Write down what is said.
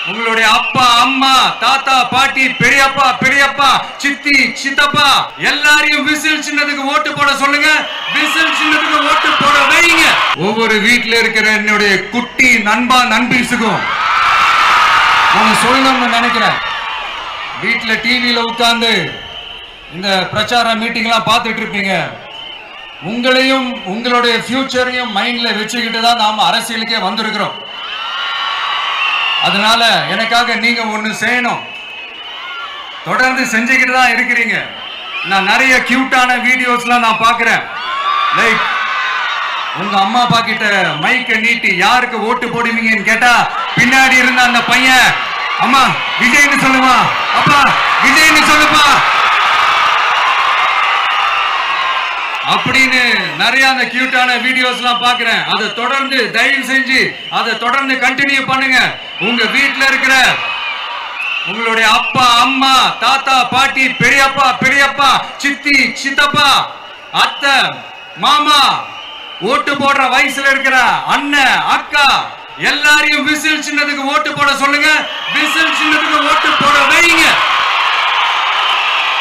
உங்களுடைய அப்பா அம்மா தாத்தா பாட்டி பெரியப்பா பெரியப்பா சித்தி சித்தப்பா எல்லாரையும் விசில் சின்னத்துக்கு ஓட்டு போட சொல்லுங்க. விசில் சின்னத்துக்கு ஓட்டு போட வைங்க. ஒவ்வொரு வீட்டில் இருக்கிற என்னுடைய குட்டி நண்பா நண்பீஸுக்கும் நான் சொல்லணும்னு நினைக்கிறேன். வீட்டில் டிவியில உட்கார்ந்து இந்த பிரச்சார மீட்டிங் எல்லாம் பார்த்துட்டு இருப்பீங்க. உங்களையும் உங்களுடைய ஃபியூச்சரையும் மைண்ட்ல வச்சுக்கிட்டு தான் நாம அரசியலுக்கே வந்திருக்கிறோம். அதனால எனக்காக நீங்க ஒண்ணு செய்யணும். தொடர்ந்து செஞ்சுக்கிட்டு தான் இருக்கிறீங்க. நான் நிறைய கியூட்டான வீடியோஸ்லாம் நான் பார்க்கிறேன். லைக் உங்க அம்மா அப்பா கிட்ட மைக்க நீட்டி யாருக்கு ஓட்டு போடுவீங்கன்னு கேட்டா பின்னாடி இருந்த அந்த பையன் அம்மா விஜய்னு சொல்லுவா, அப்பா விஜய்னு சொல்லுப்பா அப்படின்னு நிறைய அந்த கியூட்டான வீடியோஸ்லாம் பார்க்கிறேன். அதை தொடர்ந்து தயவு செஞ்சு அதை தொடர்ந்து கண்டினியூ பண்ணுங்க. உங்க வீட்டுல இருக்கிற உங்களுடைய அப்பா அம்மா தாத்தா பாட்டி பெரியப்பா பெரியப்பா சித்தி சித்தப்பா அத்தை மாமா ஓட்டு போடுற வயசுல இருக்கிற அண்ணன் அக்கா எல்லாரையும் விசில் சின்னத்துக்கு ஓட்டு போட சொல்லுங்க. விசில் சின்னத்துக்கு ஓட்டு